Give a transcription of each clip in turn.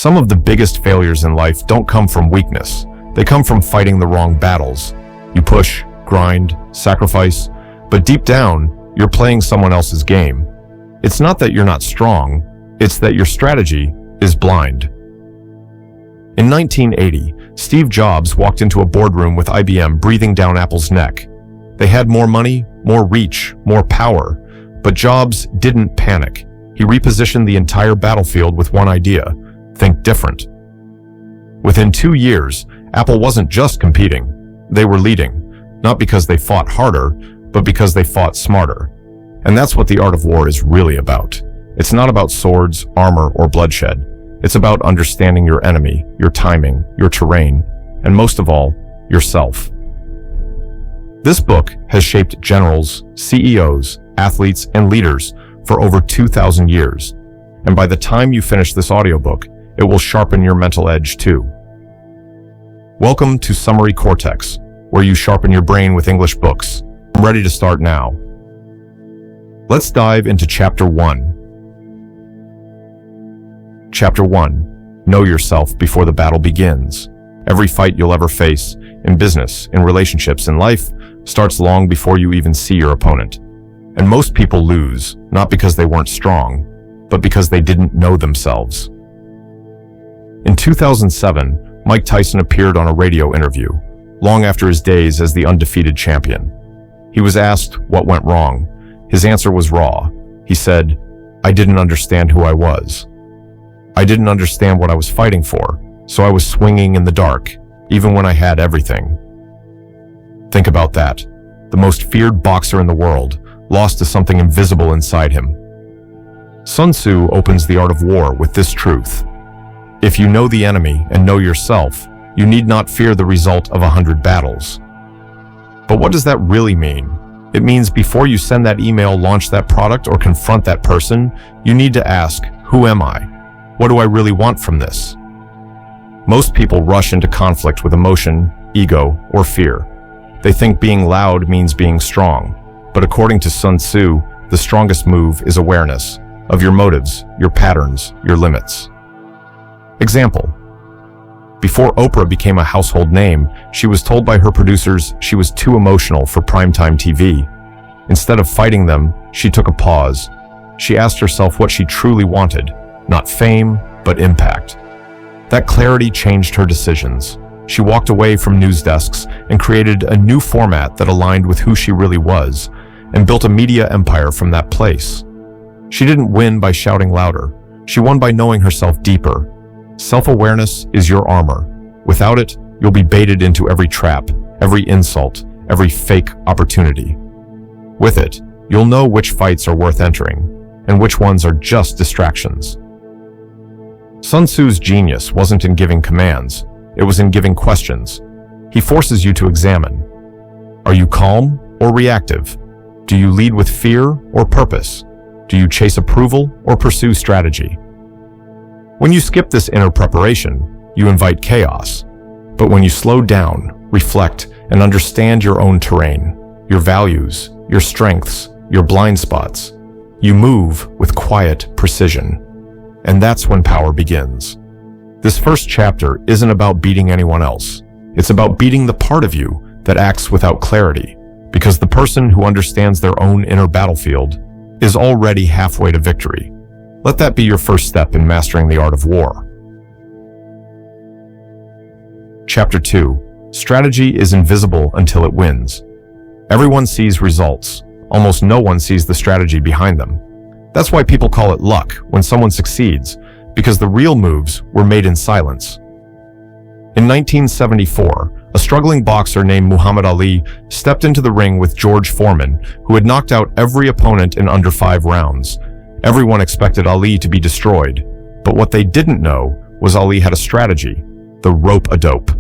Some of the biggest failures in life don't come from weakness. They come from fighting the wrong battles. You push, grind, sacrifice, but deep down, you're playing someone else's game. It's not that you're not strong, it's that your strategy is blind. In 1980, Steve Jobs walked into a boardroom with IBM breathing down Apple's neck. They had more money, more reach, more power, but Jobs didn't panic. He repositioned the entire battlefield with one idea: think different. Within 2 years, Apple wasn't just competing, they were leading, not because they fought harder, but because they fought smarter. And that's what the art of war is really about. It's not about swords, armor, or bloodshed. It's about understanding your enemy, your timing, your terrain, and most of all, yourself. This book has shaped generals, CEOs, athletes, and leaders for over 2,000 years. And by the time you finish this audiobook, it will sharpen your mental edge too. Welcome to Summary Cortex, where you sharpen your brain with English books. I'm ready to start now. Let's dive into Chapter 1. Chapter 1. Know yourself before the battle begins. Every fight you'll ever face, in business, in relationships, in life, starts long before you even see your opponent. And most people lose, not because they weren't strong, but because they didn't know themselves. In 2007, Mike Tyson appeared on a radio interview, long after his days as the undefeated champion. He was asked what went wrong. His answer was raw. He said, "I didn't understand who I was. I didn't understand what I was fighting for, so I was swinging in the dark, even when I had everything." Think about that. The most feared boxer in the world lost to something invisible inside him. Sun Tzu opens The Art of War with this truth: if you know the enemy and know yourself, you need not fear the result of 100 battles. But what does that really mean? It means before you send that email, launch that product, or confront that person, you need to ask, who am I? What do I really want from this? Most people rush into conflict with emotion, ego, or fear. They think being loud means being strong. But according to Sun Tzu, the strongest move is awareness of your motives, your patterns, your limits. Example. Before Oprah became a household name, she was told by her producers she was too emotional for primetime TV. Instead of fighting them, she took a pause. She asked herself what she truly wanted, not fame, but impact. That clarity changed her decisions. She walked away from news desks and created a new format that aligned with who she really was, and built a media empire from that place. She didn't win by shouting louder. She won by knowing herself deeper. Self-awareness is your armor. Without it, you'll be baited into every trap, every insult, every fake opportunity. With it, you'll know which fights are worth entering, and which ones are just distractions. Sun Tzu's genius wasn't in giving commands, it was in giving questions. He forces you to examine. Are you calm or reactive? Do you lead with fear or purpose? Do you chase approval or pursue strategy? When you skip this inner preparation, you invite chaos. But when you slow down, reflect, and understand your own terrain, your values, your strengths, your blind spots, you move with quiet precision. And that's when power begins. This first chapter isn't about beating anyone else. It's about beating the part of you that acts without clarity, because the person who understands their own inner battlefield is already halfway to victory. Let that be your first step in mastering the art of war. Chapter 2. Strategy is invisible until it wins. Everyone sees results. Almost no one sees the strategy behind them. That's why people call it luck when someone succeeds, because the real moves were made in silence. In 1974, a struggling boxer named Muhammad Ali stepped into the ring with George Foreman, who had knocked out every opponent in under 5 rounds. Everyone expected Ali to be destroyed, but what they didn't know was Ali had a strategy, the rope-a-dope.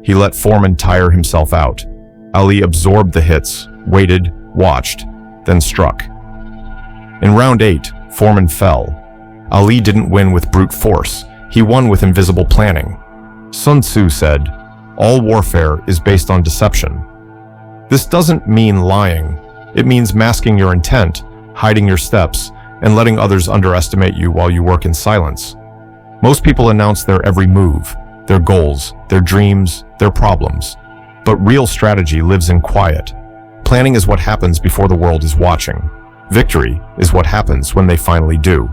He let Foreman tire himself out. Ali absorbed the hits, waited, watched, then struck. In round 8, Foreman fell. Ali didn't win with brute force, he won with invisible planning. Sun Tzu said, "All warfare is based on deception." This doesn't mean lying. It means masking your intent, hiding your steps, and letting others underestimate you while you work in silence. Most people announce their every move, their goals, their dreams, their problems. But real strategy lives in quiet. Planning is what happens before the world is watching. Victory is what happens when they finally do.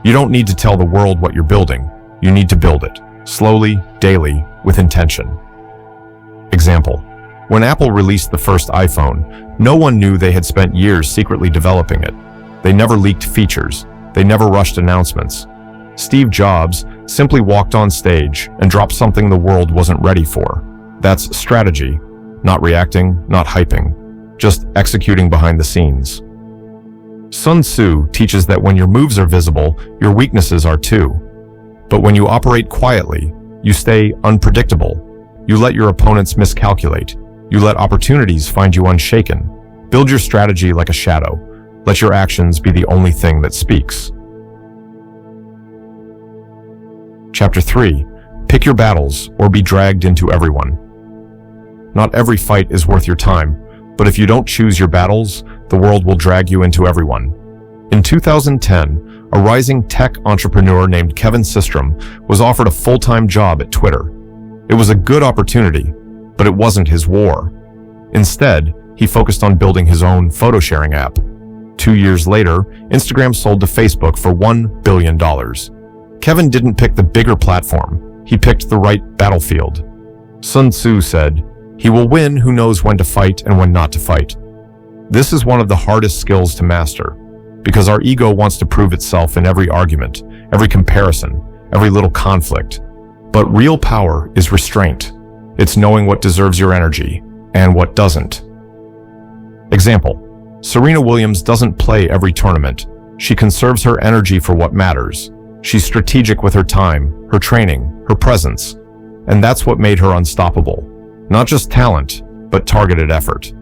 You don't need to tell the world what you're building. You need to build it, slowly, daily, with intention. Example: when Apple released the first iPhone, no one knew they had spent years secretly developing it. They never leaked features. They never rushed announcements. Steve Jobs simply walked on stage and dropped something the world wasn't ready for. That's strategy, not reacting, not hyping, just executing behind the scenes. Sun Tzu teaches that when your moves are visible, your weaknesses are too. But when you operate quietly, you stay unpredictable. You let your opponents miscalculate. You let opportunities find you unshaken. Build your strategy like a shadow. Let your actions be the only thing that speaks. Chapter 3. Pick your battles or be dragged into everyone. Not every fight is worth your time, but if you don't choose your battles, the world will drag you into everyone. In 2010, a rising tech entrepreneur named Kevin Systrom was offered a full-time job at Twitter. It was a good opportunity, but it wasn't his war. Instead, he focused on building his own photo-sharing app. 2 years later, Instagram sold to Facebook for $1 billion. Kevin didn't pick the bigger platform. He picked the right battlefield. Sun Tzu said, "He will win who knows when to fight and when not to fight." This is one of the hardest skills to master, because our ego wants to prove itself in every argument, every comparison, every little conflict. But real power is restraint. It's knowing what deserves your energy and what doesn't. Example: Serena Williams doesn't play every tournament. She conserves her energy for what matters. She's strategic with her time, her training, her presence. And that's what made her unstoppable. Not just talent, but targeted effort.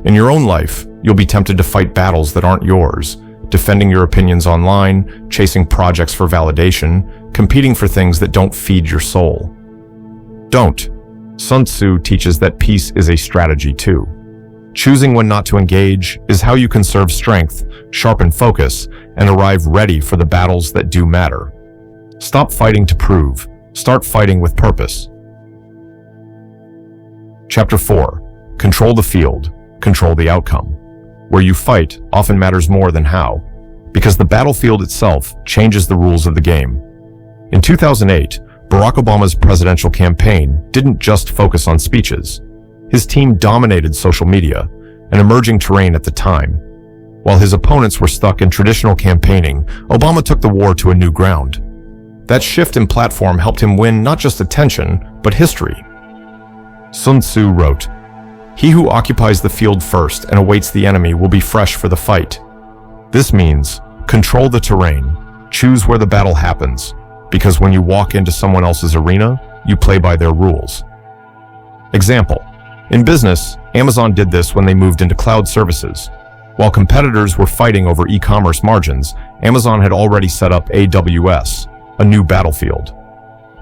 In your own life, you'll be tempted to fight battles that aren't yours, defending your opinions online, chasing projects for validation, competing for things that don't feed your soul. Don't. Sun Tzu teaches that peace is a strategy too. Choosing when not to engage is how you conserve strength, sharpen focus, and arrive ready for the battles that do matter. Stop fighting to prove. Start fighting with purpose. Chapter 4. Control the field. Control the outcome. Where you fight often matters more than how, because the battlefield itself changes the rules of the game. In 2008, Barack Obama's presidential campaign didn't just focus on speeches. His team dominated social media, an emerging terrain at the time. While his opponents were stuck in traditional campaigning, Obama took the war to a new ground. That shift in platform helped him win not just attention, but history. Sun Tzu wrote, "He who occupies the field first and awaits the enemy will be fresh for the fight." This means control the terrain, choose where the battle happens, because when you walk into someone else's arena, you play by their rules. Example: in business, Amazon did this when they moved into cloud services. While competitors were fighting over e-commerce margins, Amazon had already set up AWS, a new battlefield.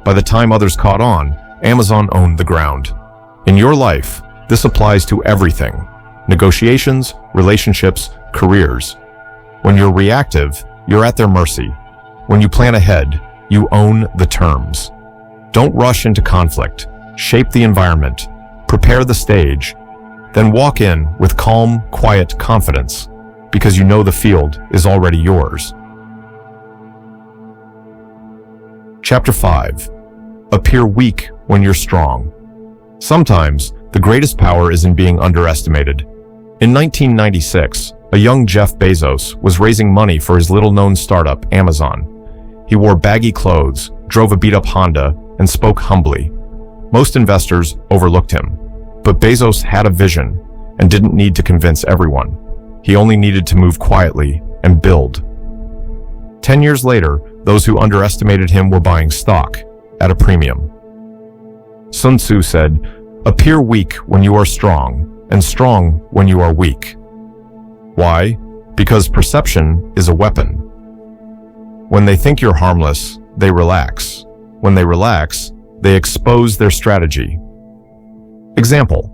By the time others caught on, Amazon owned the ground. In your life, this applies to everything: negotiations, relationships, careers. When you're reactive, you're at their mercy. When you plan ahead, you own the terms. Don't rush into conflict. Shape the environment. Prepare the stage. Then walk in with calm, quiet confidence, because you know the field is already yours. Chapter 5. Appear weak when you're strong. Sometimes, the greatest power is in being underestimated. In 1996, a young Jeff Bezos was raising money for his little-known startup, Amazon. He wore baggy clothes, drove a beat-up Honda, and spoke humbly. Most investors overlooked him. But Bezos had a vision and didn't need to convince everyone. He only needed to move quietly and build. 10 years later, those who underestimated him were buying stock at a premium. Sun Tzu said, "Appear weak when you are strong, and strong when you are weak." Why? Because perception is a weapon. When they think you're harmless, they relax. When they relax, they expose their strategy. Example: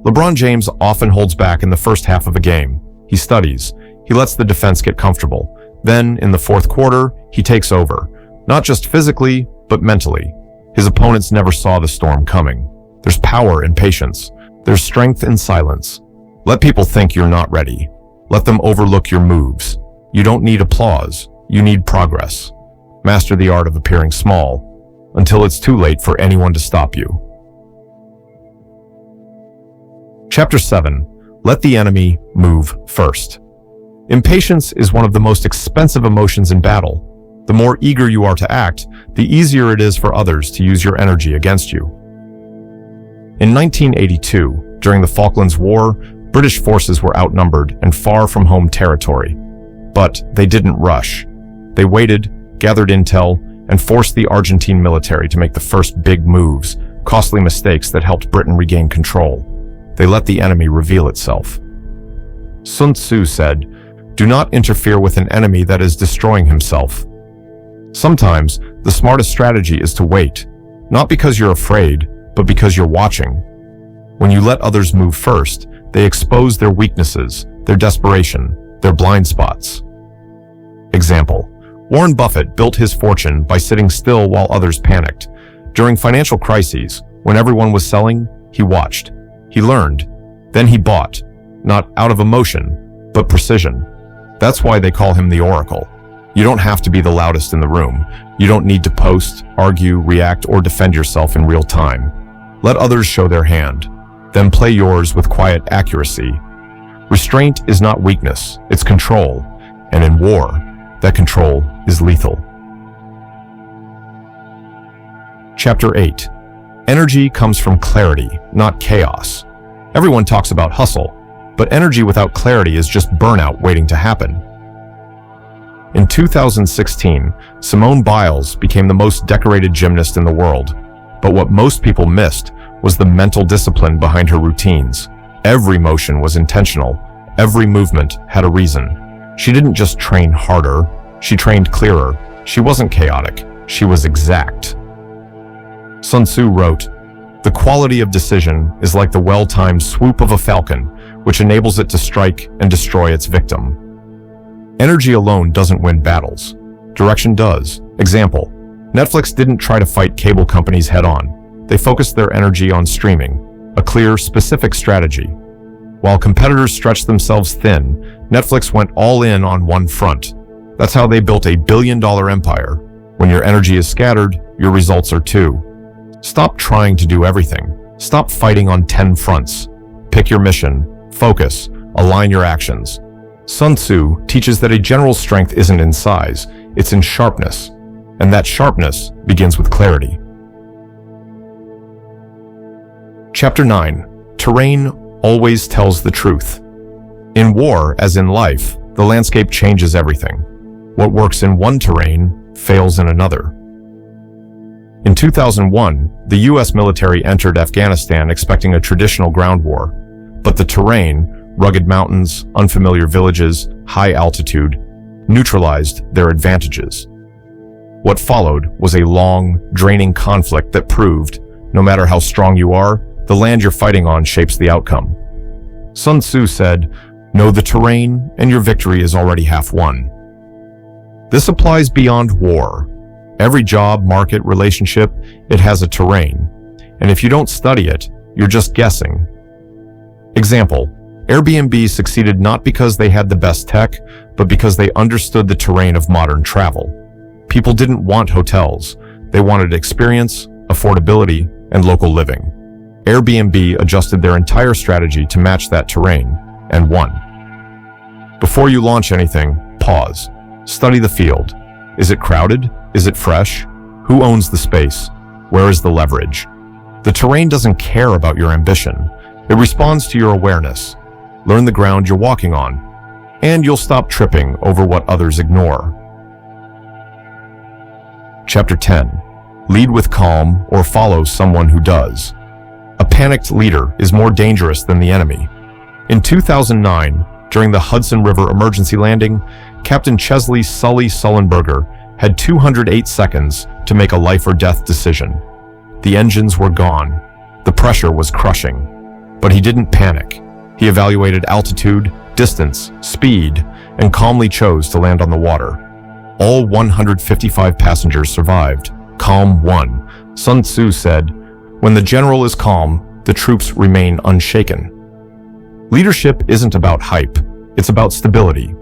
LeBron James often holds back in the first half of a game. He studies. He lets the defense get comfortable. Then, in the fourth quarter, he takes over. Not just physically, but mentally. His opponents never saw the storm coming. There's power in patience. There's strength in silence. Let people think you're not ready. Let them overlook your moves. You don't need applause. You need progress. Master the art of appearing small until it's too late for anyone to stop you. Chapter 7. Let the enemy move first. Impatience is one of the most expensive emotions in battle. The more eager you are to act, the easier it is for others to use your energy against you. In 1982, during the Falklands War, British forces were outnumbered and far from home territory. But they didn't rush. They waited, gathered intel, and forced the Argentine military to make the first big moves, costly mistakes that helped Britain regain control. They let the enemy reveal itself. Sun Tzu said, "Do not interfere with an enemy that is destroying himself." Sometimes, the smartest strategy is to wait, not because you're afraid, but because you're watching. When you let others move first, they expose their weaknesses, their desperation, their blind spots. Example: Warren Buffett built his fortune by sitting still while others panicked. During financial crises, when everyone was selling, he watched. He learned. Then he bought, not out of emotion, but precision. That's why they call him the Oracle. You don't have to be the loudest in the room. You don't need to post, argue, react, or defend yourself in real time. Let others show their hand. Then play yours with quiet accuracy. Restraint is not weakness, it's control. And in war, that control is lethal. Chapter 8. Energy comes from clarity, not chaos. Everyone talks about hustle, but energy without clarity is just burnout waiting to happen. In 2016, Simone Biles became the most decorated gymnast in the world. But what most people missed was the mental discipline behind her routines. Every motion was intentional. Every movement had a reason. She didn't just train harder, she trained clearer. She wasn't chaotic, she was exact. Sun Tzu wrote, "The quality of decision is like the well-timed swoop of a falcon, which enables it to strike and destroy its victim." Energy alone doesn't win battles. Direction does. Example: Netflix didn't try to fight cable companies head-on. They focused their energy on streaming, a clear, specific strategy. While competitors stretched themselves thin, Netflix went all in on one front. That's how they built a billion-dollar empire. When your energy is scattered, your results are too. Stop trying to do everything. Stop fighting on 10 fronts. Pick your mission, focus, align your actions. Sun Tzu teaches that a general's strength isn't in size, it's in sharpness. And that sharpness begins with clarity. Chapter 9. Terrain always tells the truth. In war, as in life, the landscape changes everything. What works in one terrain fails in another. In 2001, the US military entered Afghanistan expecting a traditional ground war, but the terrain, rugged mountains, unfamiliar villages, high altitude, neutralized their advantages. What followed was a long, draining conflict that proved, no matter how strong you are, the land you're fighting on shapes the outcome. Sun Tzu said, "Know the terrain, and your victory is already half won." This applies beyond war. Every job, market, relationship, it has a terrain. And if you don't study it, you're just guessing. Example: Airbnb succeeded not because they had the best tech, but because they understood the terrain of modern travel. People didn't want hotels. They wanted experience, affordability, and local living. Airbnb adjusted their entire strategy to match that terrain, and won. Before you launch anything, pause. Study the field. Is it crowded? Is it fresh? Who owns the space? Where is the leverage? The terrain doesn't care about your ambition. It responds to your awareness. Learn the ground you're walking on, and you'll stop tripping over what others ignore. Chapter 10. Lead with calm or follow someone who does. A panicked leader is more dangerous than the enemy. In 2009, during the Hudson River emergency landing, Captain Chesley Sully Sullenberger had 208 seconds to make a life-or-death decision. The engines were gone. The pressure was crushing. But he didn't panic. He evaluated altitude, distance, speed, and calmly chose to land on the water. All 155 passengers survived. Calm won. Sun Tzu said, "When the general is calm, the troops remain unshaken." Leadership isn't about hype, it's about stability.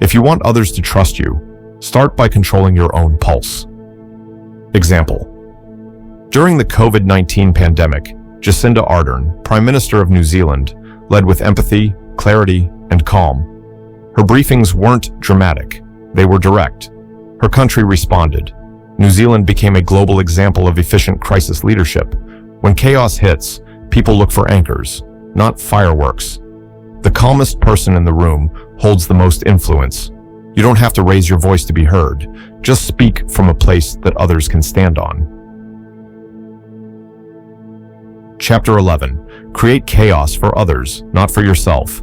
If you want others to trust you, start by controlling your own pulse. Example. During the COVID-19 pandemic, Jacinda Ardern, Prime Minister of New Zealand, led with empathy, clarity, and calm. Her briefings weren't dramatic, they were direct. Her country responded. New Zealand became a global example of efficient crisis leadership. When chaos hits, people look for anchors, not fireworks. The calmest person in the room holds the most influence. You don't have to raise your voice to be heard. Just speak from a place that others can stand on. Chapter 11. Create chaos for others, not for yourself.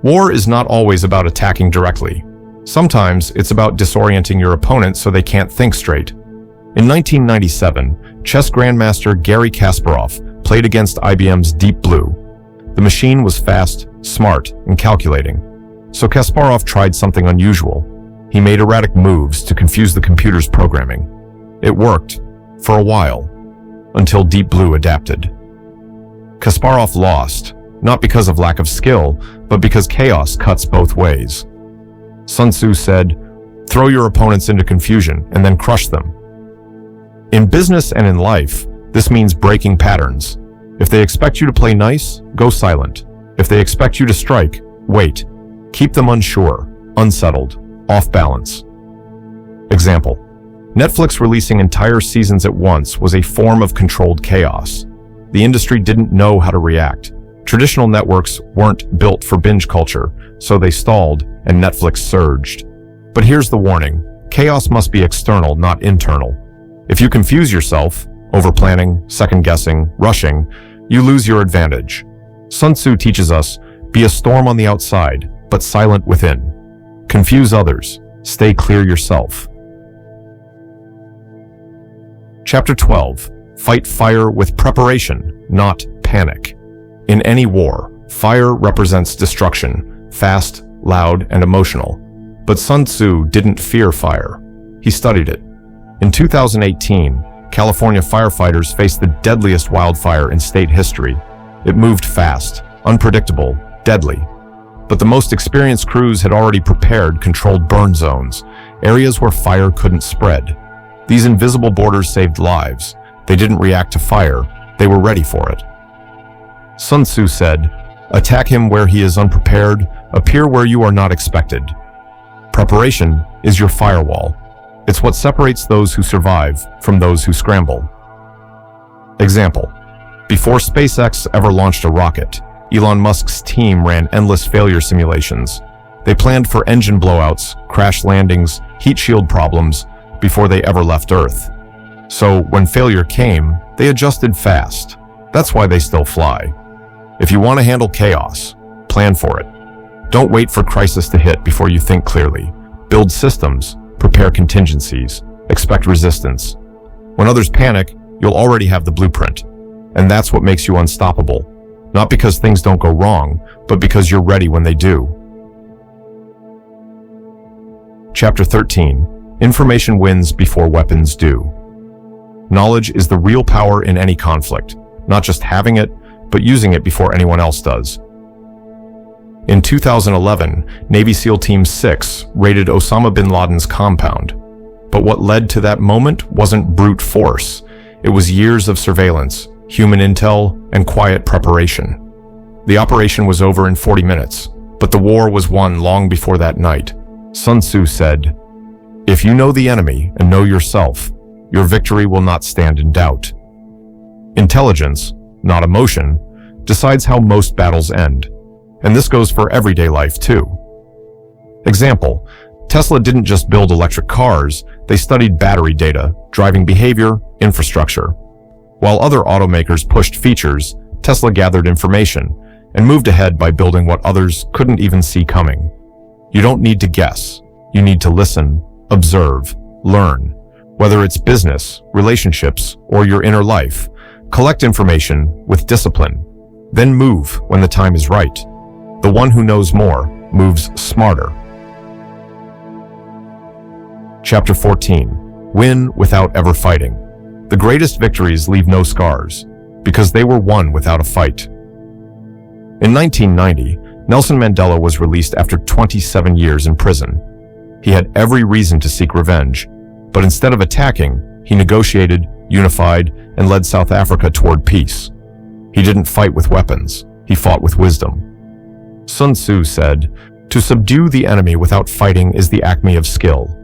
War is not always about attacking directly. Sometimes it's about disorienting your opponent so they can't think straight. In 1997, chess grandmaster Garry Kasparov played against IBM's Deep Blue. The machine was fast, smart, and calculating. So Kasparov tried something unusual. He made erratic moves to confuse the computer's programming. It worked, for a while, until Deep Blue adapted. Kasparov lost, not because of lack of skill, but because chaos cuts both ways. Sun Tzu said, "Throw your opponents into confusion and then crush them." In business and in life, this means breaking patterns. If they expect you to play nice, go silent. If they expect you to strike, wait. Keep them unsure, unsettled, off balance. Example. Netflix releasing entire seasons at once was a form of controlled chaos. The industry didn't know how to react. Traditional networks weren't built for binge culture, so they stalled and Netflix surged. But here's the warning. Chaos must be external, not internal. If you confuse yourself, overplanning, second-guessing, rushing, you lose your advantage. Sun Tzu teaches us, be a storm on the outside, but silent within. Confuse others. Stay clear yourself. Chapter 12. Fight fire with preparation, not panic. In any war, fire represents destruction, fast, loud, and emotional. But Sun Tzu didn't fear fire. He studied it. In 2018, California firefighters faced the deadliest wildfire in state history. It moved fast, unpredictable, deadly. But the most experienced crews had already prepared controlled burn zones, areas where fire couldn't spread. These invisible borders saved lives. They didn't react to fire, they were ready for it. Sun Tzu said, "Attack him where he is unprepared, appear where you are not expected." Preparation is your firewall. It's what separates those who survive from those who scramble. Example. Before SpaceX ever launched a rocket, Elon Musk's team ran endless failure simulations. They planned for engine blowouts, crash landings, heat shield problems before they ever left Earth. So when failure came, they adjusted fast. That's why they still fly. If you want to handle chaos, plan for it. Don't wait for crisis to hit before you think clearly. Build systems, prepare contingencies, expect resistance. When others panic, you'll already have the blueprint. And that's what makes you unstoppable. Not because things don't go wrong, but because you're ready when they do. Chapter 13. Information wins before weapons do. Knowledge is the real power in any conflict, not just having it, but using it before anyone else does. In 2011, Navy SEAL Team 6 raided Osama bin Laden's compound. But what led to that moment wasn't brute force. It was years of surveillance, human intel, and quiet preparation. The operation was over in 40 minutes, but the war was won long before that night. Sun Tzu said, "If you know the enemy and know yourself, your victory will not stand in doubt." Intelligence, not emotion, decides how most battles end. And this goes for everyday life too. Example, Tesla didn't just build electric cars, they studied battery data, driving behavior, infrastructure. While other automakers pushed features, Tesla gathered information and moved ahead by building what others couldn't even see coming. You don't need to guess. You need to listen, observe, learn. Whether it's business, relationships, or your inner life, collect information with discipline. Then move when the time is right. The one who knows more moves smarter. Chapter 14. Win without ever fighting. The greatest victories leave no scars, because they were won without a fight. In 1990, Nelson Mandela was released after 27 years in prison. He had every reason to seek revenge, but instead of attacking, he negotiated, unified, and led South Africa toward peace. He didn't fight with weapons, he fought with wisdom. Sun Tzu said, "To subdue the enemy without fighting is the acme of skill."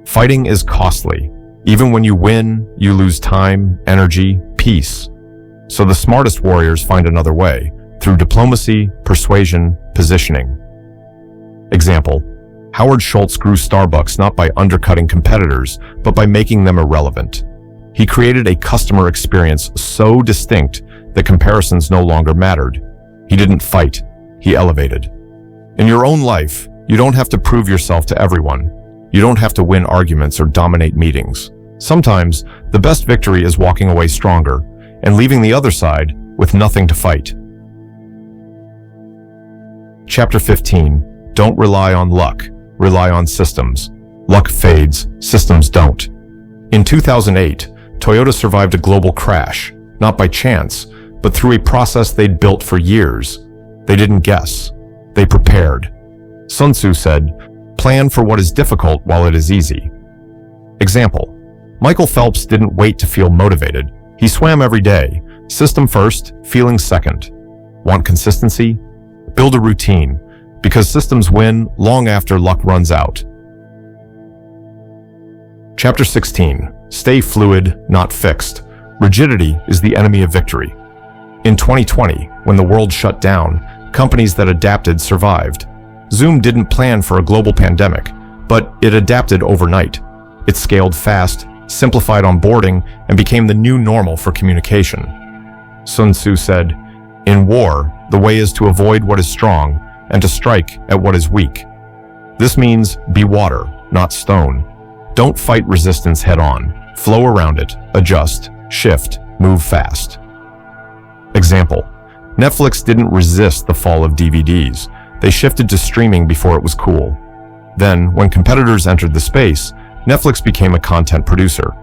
Fighting is costly. Even when you win, you lose time, energy, peace. So the smartest warriors find another way, through diplomacy, persuasion, positioning. Example: Howard Schultz grew Starbucks not by undercutting competitors, but by making them irrelevant. He created a customer experience so distinct that comparisons no longer mattered. He didn't fight, he elevated. In your own life, you don't have to prove yourself to everyone. You don't have to win arguments or dominate meetings. Sometimes, the best victory is walking away stronger and leaving the other side with nothing to fight. Chapter 15. Don't rely on luck. Rely on systems. Luck fades, systems don't. In 2008, Toyota survived a global crash, not by chance, but through a process they'd built for years. They didn't guess. They prepared. Sun Tzu said, "Plan for what is difficult while it is easy." Example: Michael Phelps didn't wait to feel motivated. He swam every day, system first, feeling second. Want consistency? Build a routine, because systems win long after luck runs out. Chapter 16. Stay fluid, not fixed. Rigidity is the enemy of victory. In 2020, when the world shut down, companies that adapted survived. Zoom didn't plan for a global pandemic, but it adapted overnight. It scaled fast, simplified onboarding, and became the new normal for communication. Sun Tzu said, "In war, the way is to avoid what is strong and to strike at what is weak." This means be water, not stone. Don't fight resistance head-on. Flow around it, adjust, shift, move fast. Example: Netflix didn't resist the fall of DVDs. They shifted to streaming before it was cool. Then, when competitors entered the space, Netflix became a content producer.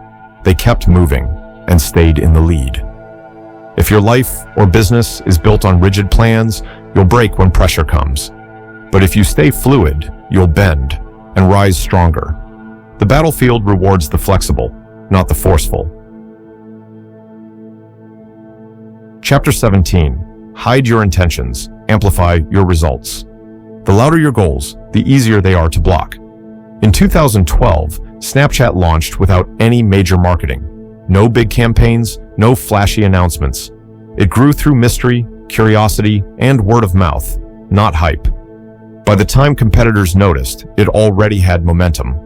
They kept moving and stayed in the lead. If your life or business is built on rigid plans, you'll break when pressure comes. But if you stay fluid, you'll bend and rise stronger. The battlefield rewards the flexible, not the forceful. Chapter 17. Hide your intentions, amplify your results. The louder your goals, the easier they are to block. In 2012, Snapchat launched without any major marketing. No big campaigns, no flashy announcements. It grew through mystery, curiosity, and word of mouth, not hype. By the time competitors noticed, it already had momentum.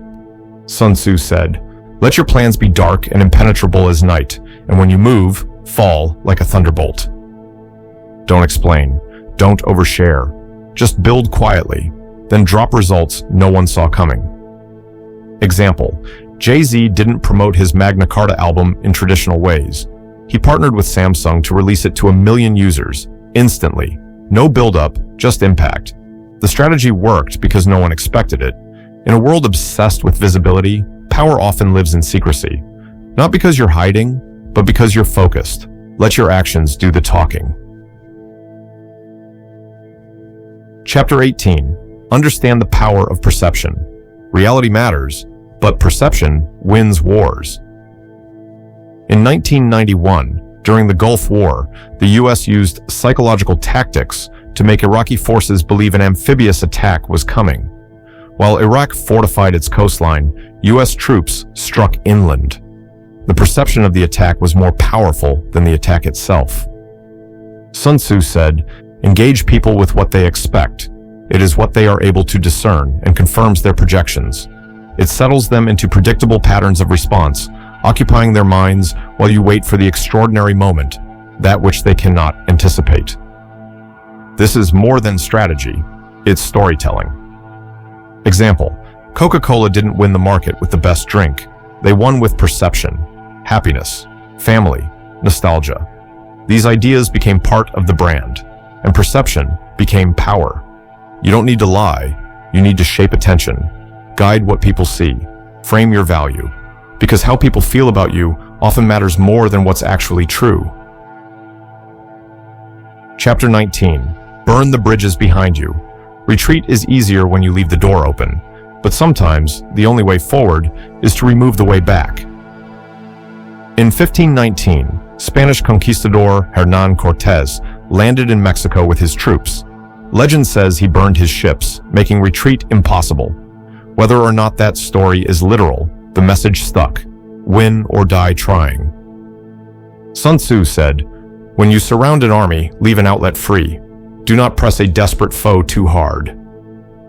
Sun Tzu said, "Let your plans be dark and impenetrable as night, and when you move, fall like a thunderbolt." Don't explain. Don't overshare. Just build quietly, then drop results no one saw coming. Example: Jay-Z didn't promote his Magna Carta album in traditional ways. He partnered with Samsung to release it to 1 million users, instantly. No build-up, just impact. The strategy worked because no one expected it. In a world obsessed with visibility, power often lives in secrecy. Not because you're hiding, but because you're focused. Let your actions do the talking. Chapter 18. Understand the power of perception. Reality matters, but perception wins wars. In 1991, during the Gulf War, the US used psychological tactics to make Iraqi forces believe an amphibious attack was coming. While Iraq fortified its coastline, US troops struck inland. The perception of the attack was more powerful than the attack itself. Sun Tzu said, "Engage people with what they expect. It is what they are able to discern and confirms their projections. It settles them into predictable patterns of response, occupying their minds while you wait for the extraordinary moment, that which they cannot anticipate." This is more than strategy, it's storytelling. Example: Coca-Cola didn't win the market with the best drink. They won with perception, happiness, family, nostalgia. These ideas became part of the brand, and perception became power. You don't need to lie, you need to shape attention, guide what people see, Frame your value, because how people feel about you often matters more than what's actually true. Chapter 19. Burn the bridges behind you. Retreat is easier when you leave the door open, but sometimes the only way forward is to remove the way back. In 1519, Spanish conquistador Hernán Cortés landed in Mexico with his troops. Legend says he burned his ships, making retreat impossible. Whether or not that story is literal, the message stuck: win or die trying. Sun Tzu said, "When you surround an army, leave an outlet free. Do not press a desperate foe too hard."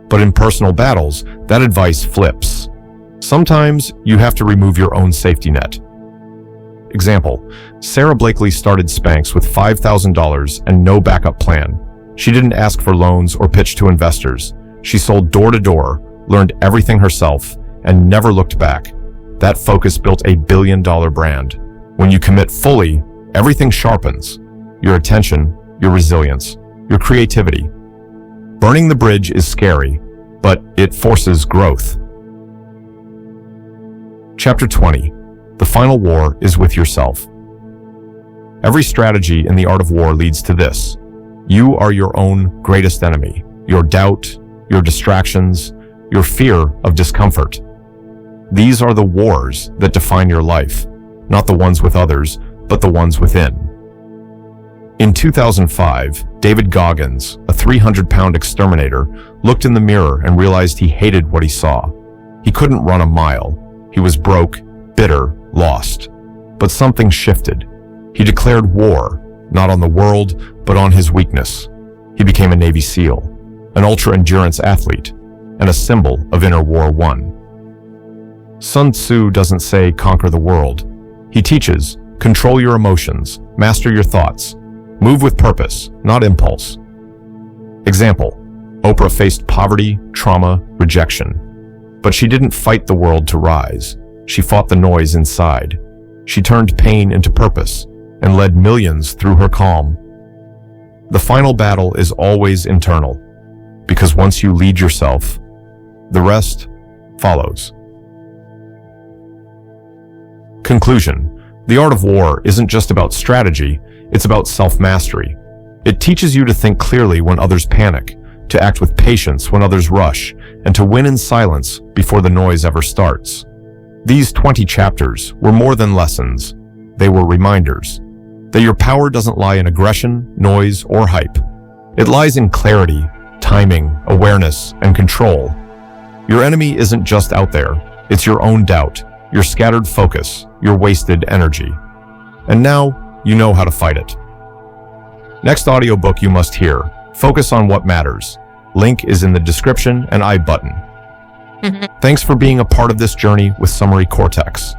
But in personal battles, that advice flips. Sometimes you have to remove your own safety net. Example, Sarah Blakely started Spanx with $5,000 and no backup plan. She didn't ask for loans or pitch to investors. She sold door to door, learned everything herself, and never looked back. That focus built a billion-dollar brand. When you commit fully, everything sharpens. Your attention, your resilience, your creativity. Burning the bridge is scary, but it forces growth. Chapter 20. The final war is with yourself. Every strategy in the art of war leads to this. You are your own greatest enemy. Your doubt, your distractions, your fear of discomfort. These are the wars that define your life, not the ones with others, but the ones within. In 2005, David Goggins, a 300-pound exterminator, looked in the mirror and realized he hated what he saw. He couldn't run a mile. He was broke, bitter, lost. But something shifted. He declared war, not on the world, but on his weakness. He became a Navy SEAL, an ultra-endurance athlete, and a symbol of inner war won. Sun Tzu doesn't say conquer the world. He teaches control your emotions, master your thoughts, move with purpose, not impulse. Example, Oprah faced poverty, trauma, rejection. But she didn't fight the world to rise. She fought the noise inside. She turned pain into purpose and led millions through her calm. The final battle is always internal, because once you lead yourself, the rest follows. Conclusion. The art of war isn't just about strategy, it's about self-mastery. It teaches you to think clearly when others panic, to act with patience when others rush, and to win in silence before the noise ever starts. These 20 chapters were more than lessons. They were reminders that your power doesn't lie in aggression, noise, or hype. It lies in clarity, timing, awareness, and control. Your enemy isn't just out there, it's your own doubt, your scattered focus, your wasted energy. And now, you know how to fight it. Next audiobook you must hear, Focus on What Matters. Link is in the description and I button. Thanks for being a part of this journey with Summary Cortex.